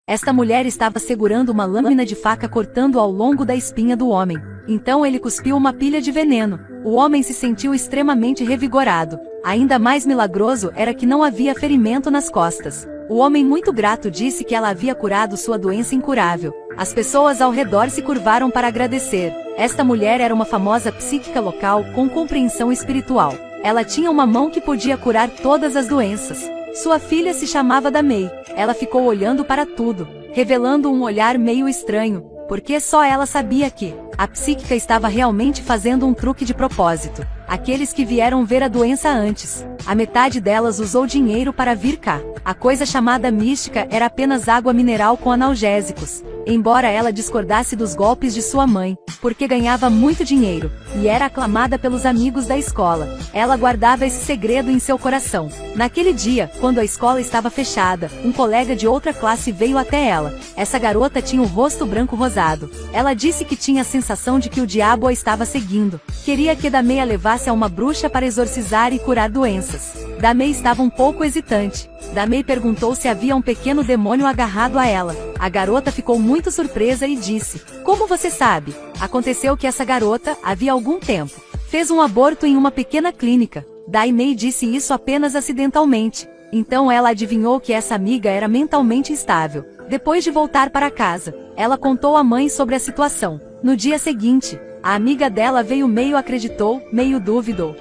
Esta mulher estava segurando uma lâmina de faca cortando ao longo da espinha do homem. Então ele cuspiu uma pilha de veneno. O homem se sentiu extremamente revigorado. Ainda mais milagroso era que não havia ferimento nas costas. O homem muito grato disse que ela havia curado sua doença incurável. As pessoas ao redor se curvaram para agradecer. Esta mulher era uma famosa psíquica local com compreensão espiritual. Ela tinha uma mão que podia curar todas as doenças. Sua filha se chamava Damei. Ela ficou olhando para tudo, revelando um olhar meio estranho, porque só ela sabia que a psíquica estava realmente fazendo um truque de propósito. Aqueles que vieram ver a doença antes, a metade delas usou dinheiro para vir cá. A coisa chamada mística era apenas água mineral com analgésicos. Embora ela discordasse dos golpes de sua mãe, porque ganhava muito dinheiro, e era aclamada pelos amigos da escola, ela guardava esse segredo em seu coração. Naquele dia, quando a escola estava fechada, um colega de outra classe veio até ela. Essa garota tinha o rosto branco rosado. Ela disse que tinha a sensação de que o diabo a estava seguindo. Queria que Damei a levasse a uma bruxa para exorcizar e curar doenças. Damei estava um pouco hesitante. Damei perguntou se havia um pequeno demônio agarrado a ela. A garota ficou muito surpresa e disse: "Como você sabe?" Aconteceu que essa garota, havia algum tempo, fez um aborto em uma pequena clínica. Damei disse isso apenas acidentalmente. Então ela adivinhou que essa amiga era mentalmente instável. Depois de voltar para casa, ela contou à mãe sobre a situação. No dia seguinte, a amiga dela veio, meio acreditou, meio duvidou.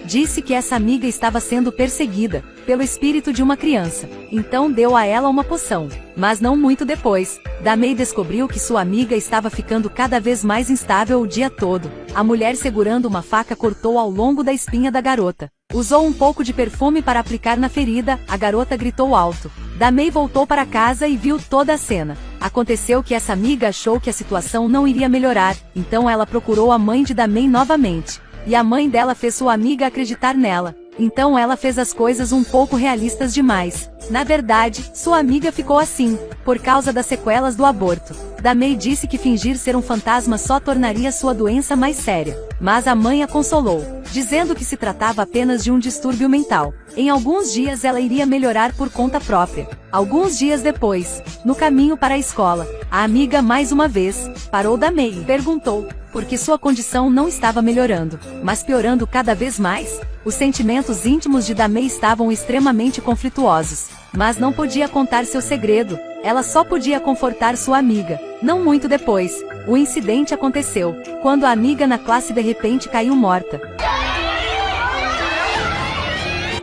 Disse que essa amiga estava sendo perseguida pelo espírito de uma criança. Então deu a ela uma poção. Mas não muito depois, Damei descobriu que sua amiga estava ficando cada vez mais instável o dia todo. A mulher segurando uma faca cortou ao longo da espinha da garota. Usou um pouco de perfume para aplicar na ferida. A garota gritou alto. Damei voltou para casa e viu toda a cena. Aconteceu que essa amiga achou que a situação não iria melhorar, então ela procurou a mãe de Damei novamente. E a mãe dela fez sua amiga acreditar nela. Então ela fez as coisas um pouco realistas demais. Na verdade, sua amiga ficou assim, por causa das sequelas do aborto. Damei disse que fingir ser um fantasma só tornaria sua doença mais séria. Mas a mãe a consolou, dizendo que se tratava apenas de um distúrbio mental. Em alguns dias ela iria melhorar por conta própria. Alguns dias depois, no caminho para a escola, a amiga mais uma vez parou Damei e perguntou por que sua condição não estava melhorando, mas piorando cada vez mais. Os sentimentos íntimos de Damei estavam extremamente conflituosos, mas não podia contar seu segredo. Ela só podia confortar sua amiga. Não muito depois, o incidente aconteceu, quando a amiga na classe de repente caiu morta.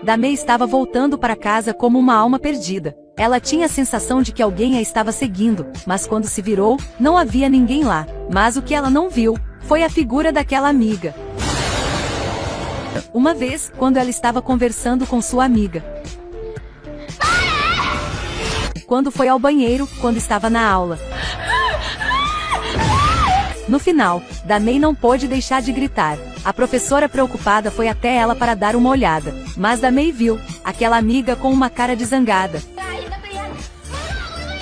Damei estava voltando para casa como uma alma perdida. Ela tinha a sensação de que alguém a estava seguindo, mas quando se virou, não havia ninguém lá. Mas o que ela não viu foi a figura daquela amiga. Uma vez, quando ela estava conversando com sua amiga, quando foi ao banheiro, quando estava na aula. No final, Damei não pôde deixar de gritar. A professora preocupada foi até ela para dar uma olhada, mas Damei viu aquela amiga com uma cara de zangada.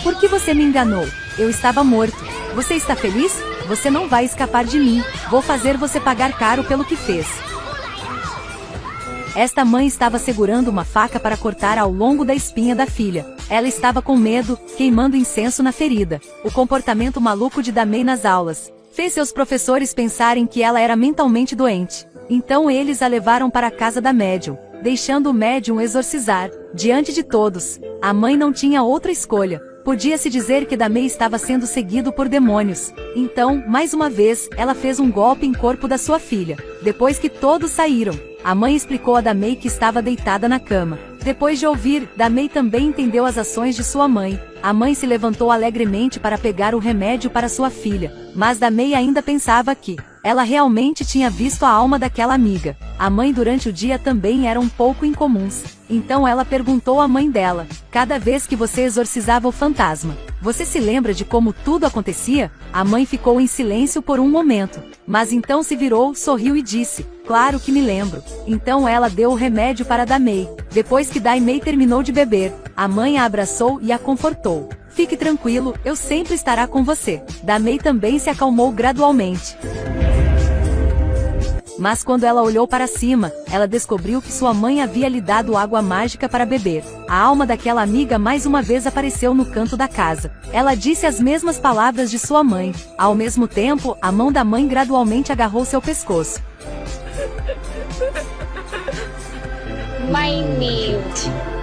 "Por que você me enganou? Eu estava morto. Você está feliz? Você não vai escapar de mim. Vou fazer você pagar caro pelo que fez." Esta mãe estava segurando uma faca para cortar ao longo da espinha da filha. Ela estava com medo, queimando incenso na ferida. O comportamento maluco de Damei nas aulas fez seus professores pensarem que ela era mentalmente doente. Então eles a levaram para a casa da médium, deixando o médium exorcizar. Diante de todos, a mãe não tinha outra escolha. Podia-se dizer que Damei estava sendo seguido por demônios. Então, mais uma vez, ela fez um golpe em corpo da sua filha. Depois que todos saíram, a mãe explicou a Damei que estava deitada na cama. Depois de ouvir, Damei também entendeu as ações de sua mãe. A mãe se levantou alegremente para pegar o remédio para sua filha, mas Damei ainda pensava que ela realmente tinha visto a alma daquela amiga. A mãe durante o dia também era um pouco incomuns. Então ela perguntou à mãe dela: "Cada vez que você exorcizava o fantasma, você se lembra de como tudo acontecia?" A mãe ficou em silêncio por um momento, mas então se virou, sorriu e disse: "Claro que me lembro." Então ela deu o remédio para Damei. Depois que Damei terminou de beber, a mãe a abraçou e a confortou. "Fique tranquilo, eu sempre estará com você." Damei também se acalmou gradualmente. Mas quando ela olhou para cima, ela descobriu que sua mãe havia lhe dado água mágica para beber. A alma daquela amiga mais uma vez apareceu no canto da casa. Ela disse as mesmas palavras de sua mãe. Ao mesmo tempo, a mão da mãe gradualmente agarrou seu pescoço. Minute.